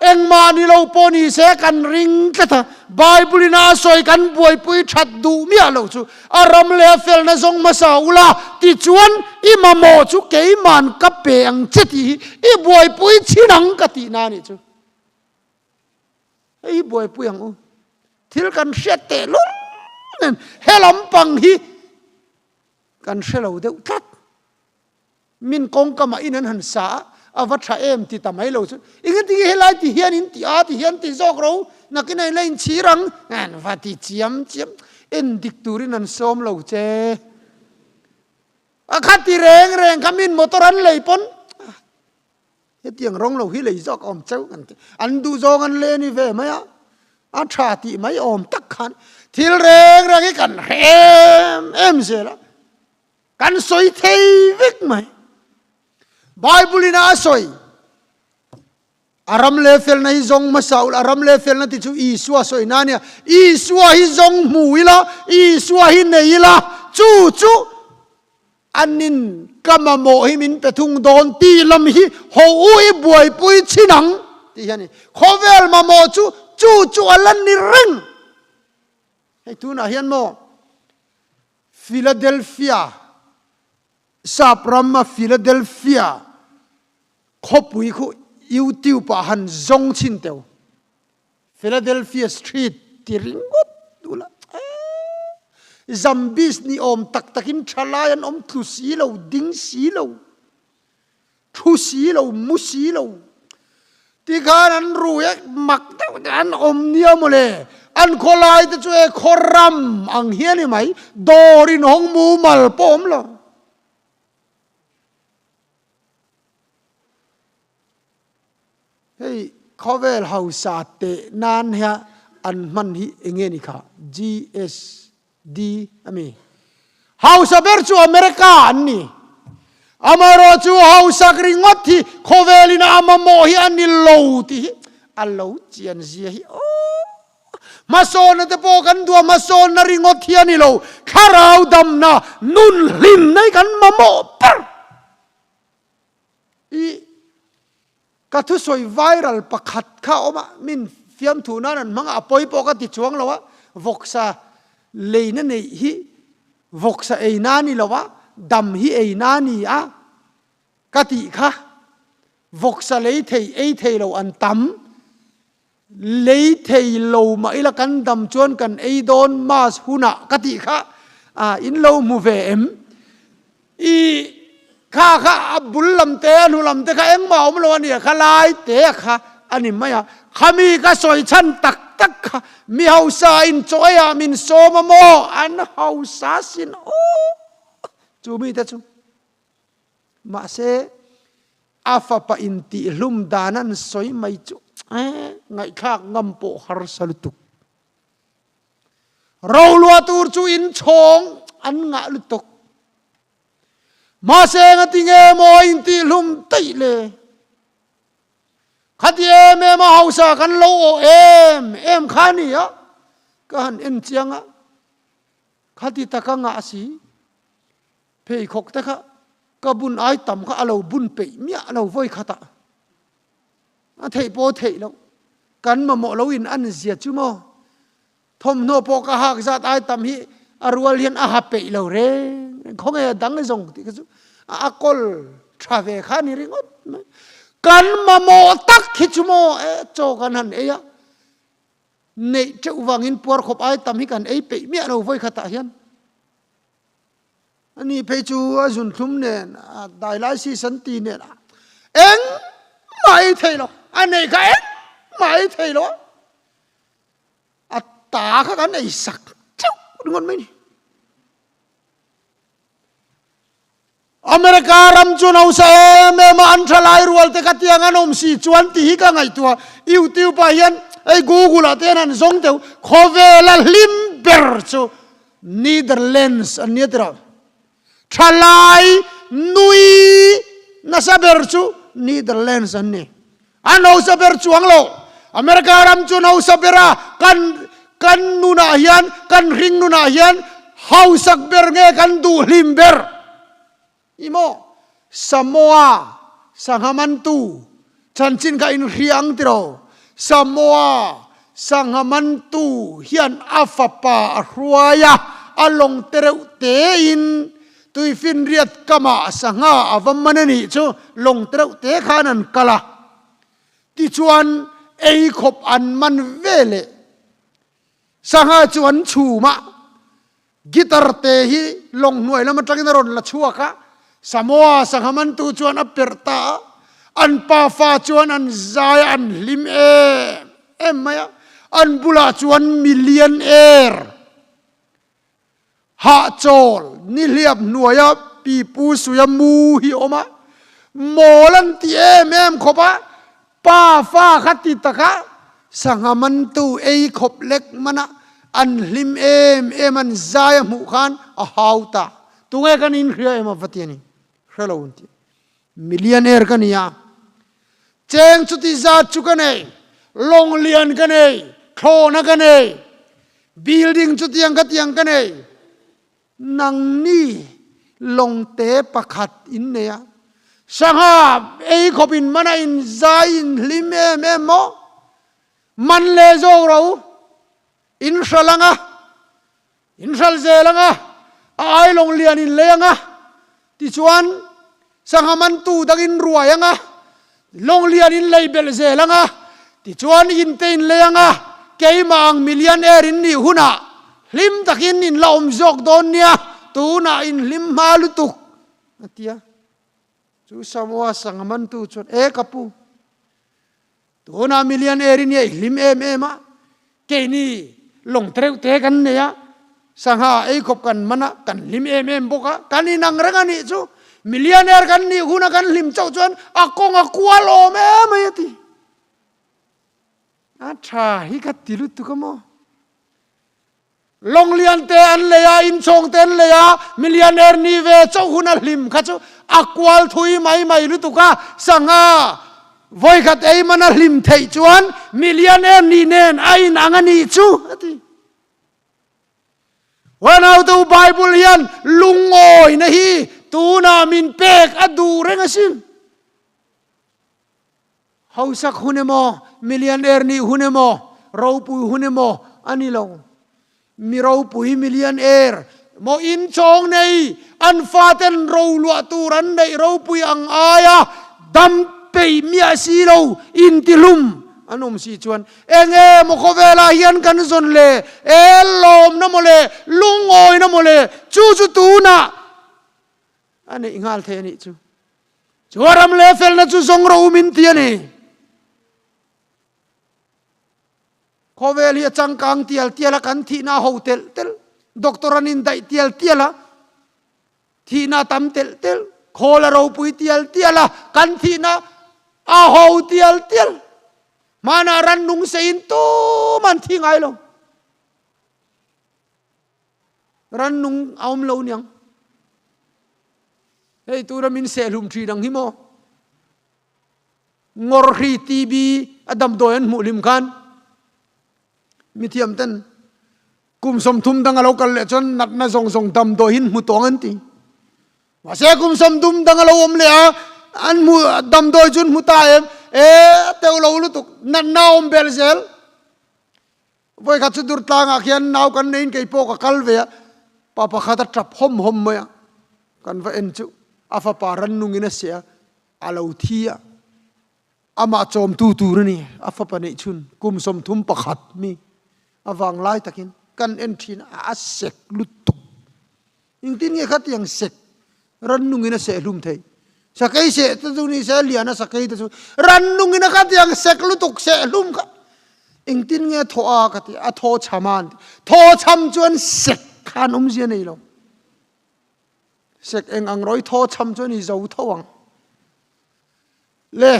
เอ็งมานี่เราปนีเสกันริงกันท่าไบเบิลน่าสวยกันบวยปุยชัดดูมีอะไรจูอารมณ์เลเฟลน่ะทรงมาสาวละติจวนอิมาโมจูเกยมันกับเปียงเจตีอีบวยปุยชินังกตินานี่จูไอ้บวยปุยยังทิลกันเสียเตลุนเฮลัมปังฮีกันเชลาวเดวทัดมินกงกมาอินันหันสาอาวัชเอ็มที่ทำให้เราสุดอีกที่เฮลัยที่เฮียนินที่ที่เฮียนที่จอกเรานักในเล่นชีรังวัดที่เจียมเอ็นดิกตูรินันส้มเราเจขัดที่แรงขมินมอเตอร์รันเลยปนเฮียงร้องเราฮิเลยจอกอมเจ้ากันอันดูจองกันเลยนี่เว้ไหมอาชาติไม่อมตักขันที่แรงกันเอ็มเสร็จแล้วกันสวยเทวิกไหมไบเบิลน่าสวยอารมณ์เลเฟลนั้นจงมาสาวอารมณ์เลเฟลนั้นที่จูอีสัวสวยนั่นเนี่ยอีสัวฮิจงมุยละอีสัวฮิเนยละจูอันนินกำมาโมหิมินไปทุ่งโดนตีลำฮิหัวอีบวยปุยชินังที่นี่ขอเวลมาโมจูอันนั้นนี่เร่งให้ทุนอาเฮียนโมฟิลาเดลเฟียซาปรามาฟิลาเดลเฟียขบุยคุยูทิวปะหันจงชินเตวฟิลาเดลเฟียสตรีทที่ริงกุดดูละซัมบิสนี่อมตักินชลายันอมทุสีเหลาดิ้งสีเหลาทุสีเหลามุสีเหลาที่ข้านั้นรู้เอกมักแต่อันอมเนียมเลยอันโคลายจะช่วยโครัมอังเฮียนี่ไหมโดรินหงมูมัลปอมล่ะเฮ้ยข้าเวลเฮาสาเตนานเฮียอันมันฮิเองนี่ค่ะ GSD อเมเฮาสเบอร์จูอเมริกาอันนี้อเมริกาจูเฮาสักริงวัดที่ข้าเวลินามาโมฮิอันนี้โลที่อัลโลเจียนเสียฮิมาโซนแต่พอกันตัวมาโซนนริงอเทียนี่เราข้าเราดำนานุนลินในกันมาโมปะอีก็ทุสวยไวรัลประคัดข้าออกมามินเฟียมถูนั่นมังอปอยปกติช่วงเราวะวกซาเลยนั่นเองฮิวกซาเอนานี่เราวะดำฮิเอนานี่กติค่ะวกซาเลยเทเราอันตั้มเลยเทโลมาอีละกันดำจวนกันไอโดนมาสหุนะกติค่ะอินโลมูเวมอีข้าบุลลำเตนุลำเตข้าเอ็งเมาไม่รู้เนี่ยข้าลายเตะข้าอันนี้ไม่ข้ามีข้าสวยชันตักข้ามีเฮาซาอินจอยมินโซมาโมอันเฮาซาสินโอ้จูมีแต่จูมาเสอาฟาปะอินติลุมดานันสวยไม่จูไงข้างำโปฮาร์สลุตุกเราลัวตูร์จูอินชงอันงะลุตุกมาเสงติงเอโมอินติลุมติเลขัดเอเมมาเฮาสากันโลเอ็มขานี่กันเอ็นเจียงขัดตะกังอาศีเพยขกตะคะกบุญไอต่ำข้าเราบุญเปย์เมียเราไว้ขัดเทโปเทเรากันมาโมเราอินอันเสียจุโมทมโนโปกะหักจัดไอต่ำฮีอารวลเฮียนอาหาเปย์เราเร่งคงเอดังไอซงที่ก็จูอากอลท tra về khá ni ringot kan ma mo tak khichumo cho kan han eya nei cheu wangin puar khop ai tam hi kan ei pe mi no voi khata hian ani pe chu azun thum nen dai lai si san ti nen eng mai thei lo anei ka eng mai thei lo ta kha kan ei sak cheu ngon mai ni America ram chu no sa me ma an thalai rual te ka tiang anom si chuan ti hi ka ngai tua YouTube pa hian ei Google aten an zong teu khovela limber chu Netherlands an netra thalai nui na saber chu Netherlands an ni ano saber chuang lo America ram chu no sabera kan nuna hian kan ring nuna hian hausak ber nge kan du limber imo Samoa sanghamantu chanchin ka in riang tiro Samoa sanghamantu hian afapa arhuaya along tereu te in tuifin riat kama sanga avammanani chu long tereu te khanan kala ti chuan ei khop an man vele sanga chuan chuma gitar te hi long nuai lama tangin ron la chuaka Samoa sanghamantu chuan aperta an pa fa chuan an zai an lim maya an bula chuan millionaire ha chol ni liap nuaya pi pu suya mu hi oma molan ti em khopa pa fa khati taka sanghamantu ei khop lek mana an lim an zai mu khan a hauta tunge kan in khria em avatiani Hello, millionaire kan ya, cheng chuti zat chukanei, long lian kanei, khona kanei, building chuti ang katiang kanei, nang ni long te pakhat in neya, sangha ei khopin mana in zain lim mo, man le zo rau, in shal zelanga, ai long lian in leanga. Ti chuan sanghamantu dagin ruayanga long lian in label zelanga ti chuan in tein leanga keima ang millionaire in ni huna lim takin in laom jok don nia tuna in lim malutuk atia chu Samoa sanghamantu chuan kapu tuna millionaire in lim ma ke ni long treu te kan nia sangha ei khop kan mana kan lim boka kan inang rangani chu millionaire kan ni huna kan lim chau chuan akong akwalo me mayati acha hi ka tilu tu kamo long lian te an leya in chong ten leya millionaire ni ve chau huna lim kha chu akwal thui mai lu tu ka sangha voi khat ei mana lim thei chuan millionaire ni nen ai nangani chu ati when out the Bible yan lungoy na hi tuna min pek adu rengasin hausak hunemo millionaire ni hunemo rawpu hunemo anilo mi rawpu hi millionaire mo in chong nei an faten row lua turan nei rawpu ang aya dam pe mi asilo in tilum anom si chuan enge mo khovela hian kan zon le elom na mole lungoy na mole chu tu na ane ingal the ni chu chuaram le fel na chu zong ro min ti ani khovel hi changkang tial kan thi na hotel tel doktoran in dai tiala thi na tam tel khola ro pui tiala kan thi na a ho tial mana ran nung sein tu man thi ngai lo ran nung aum lo nyang hey tu ramin selum thi dang himo ngor ri tv adam doen mulim khan mithiam ten kum som thum dang alo kal le chon nat na zong dam do hin mu tong an ti wa se kum som dum dang alo om le an mu dam do chun mu ta em teu lo lu tuk nan naom belzel voi kha chudur tanga khian naw kan nein kei po ka kalve papa khata trap hom maya kan va en chu afa paran nungina sia อาลูทีอามาจอมตูนี่อาฟปนิชุนกุมสมทุมประขัดมีอาวางไล่ตะกินกันเอ็นทีนอาเสกลุตุอิงตินเงี้ยขัดยังเสกรันนุ่งอินะเสลุมเทสักไอเสตตุนี่เสลียนะสักไอตตุรันนุ่งอินะขัดยังเสกลุตุกเสลุมค่ะอิงตินเงี้ยทออาขัดอาทอชามานทอชามจวนเสกขานเสียนี่เราเสกเองอังร้อยทอชามจวนนี่เจ้าทวังเล่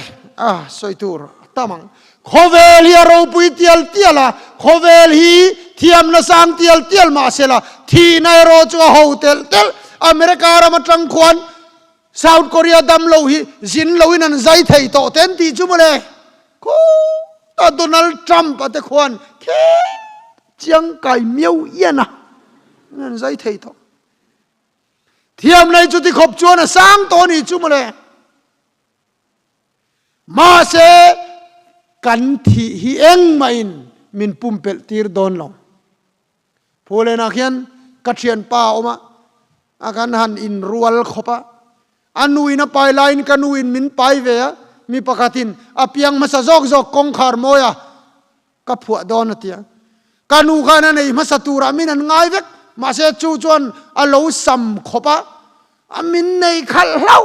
สวยตัวตามังขเวลฮีเราปุยเตียลเตียละขเวลฮีที่อำนาสังเตียลเตียลมาเสละที่ในโรจัวโฮเทลเทลอเมริกาเรามาจังควันซาอุดเกาหลีดำโลหิจินโลหินันใจไทยโตเต็นที่จุ่มเลยกูตาโดนัลด์ทรัมป์แต่ควันแค่จังไก่เมียวเย็นนะนั่นใจไทยโตที่อำในจุดที่ขบจวนสร้างตัวนี้จุ่มเลยมาเสกันที่ฮีเองมาอินมินปุ่มเปิลตีร์ดอนลงพูดเลยนะเขียนกัดเชียนป่าออกมาอาการหันอินรัวลขบะอันนูอินไปไลน์กันนูอินมินไปเวียมีปกตินอภิยังมาสะจอกกงขารโมยกับผัวดอนเตียกันนูกันนั่นเองมาสตูรามินันง่ายเวกมาเสจูจวนอัลลูซัมขบะอามินในขัลเล่า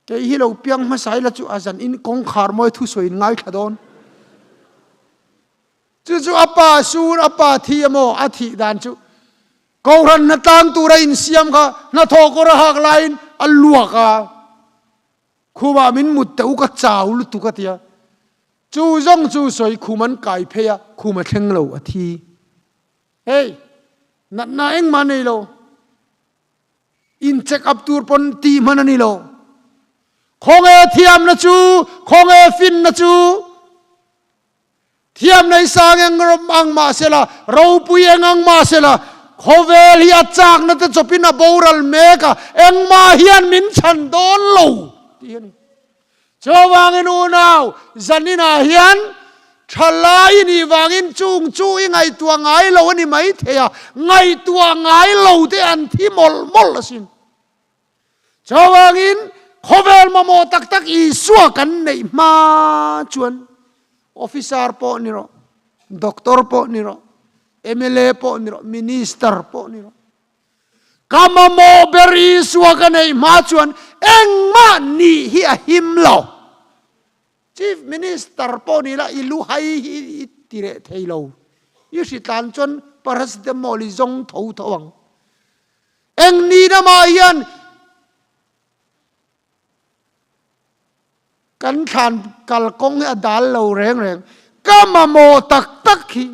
แกฮิโลเปียงมาใส่ละจูอาจันอินกงขารมอยทุสวยง่ายขดอนจูอัปปาสูนอัปปาทีโมอาทิดานจูกอรันนัตังตูระอินเซียมค่ะนัทโกระหักไลน์อัลลัวค่ะคูบามินมุตเตอุกจ้าวลุตุกติยาจูจงจูสวยคูมันไก่เพียคูมาเข่งโลอาทิเฮ้ยนัดเองมันนี่โลอินเช็คอัพตูร์ปนตีมันนี่โลคงเอเทียมนะจูคงเอฟินนะจูเทียมในสางเองรำอังมาเสละเราปุยเองอังมาเสละขเวลีอาจากนั่นจะจบพินาบูรัลเมกะเองมาเฮียนมินชันโดนลูที่นี่เจ้าวางอินูนาวจันนินาเฮียนทลายนี่วางอินจุงจูไงตัวไงเราอันนี้ไม่เทียไงตัวไงเราที่อันที่มลสินเจ้าวางอินขเวลมาโมตักอีสัวกันในมาจวนออฟฟิเซอร์ปอนี่รอด็อกเตอร์ปอนี่รอMLA ปอนี่รอมินิสเตอร์ปอนี่รอกามาโมเบรีสัวกันในมาจวนเอ็งมานี่ฮิอหิมลอ Chief Minister ปอนี่ละอิลูไฮติเรเทโลยุสิตันจวนปรัสเดมอลิจงทาวทวังเอ็งนี่นะมาเฮียนกันขันกัลกงให้ดัลเราแรงก็มาโมตักขี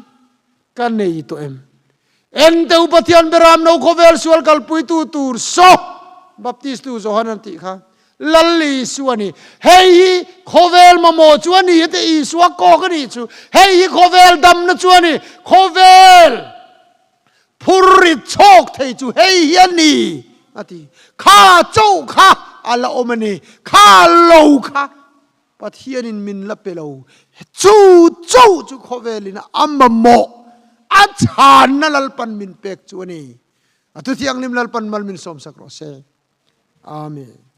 กันในตัวเอ็นเตอุปทานเบรามนูโคเวลสวลกัลปุยตูตูร์โซบัพติสตูโซฮันติค่ะลัลลีสวนีเฮ้ยโคเวลมาโมจวนีเตอีสวกโกกันนี่จูเฮ้ยโคเวลดำนะจวนีโคเวลพูริโชคเทจูเฮ้ยยันนี่อะทีข้าเจ้าข้าอัลลอฮ์อมนีข้าโลข้าปะเทียนินมินละเปโลจูขเวลินะอัมโมอาจารย์นั่นลปันมินเป็กจวนีอะทุกที่ยังนิมลปันมัลมินสมสักรอเซอาเมน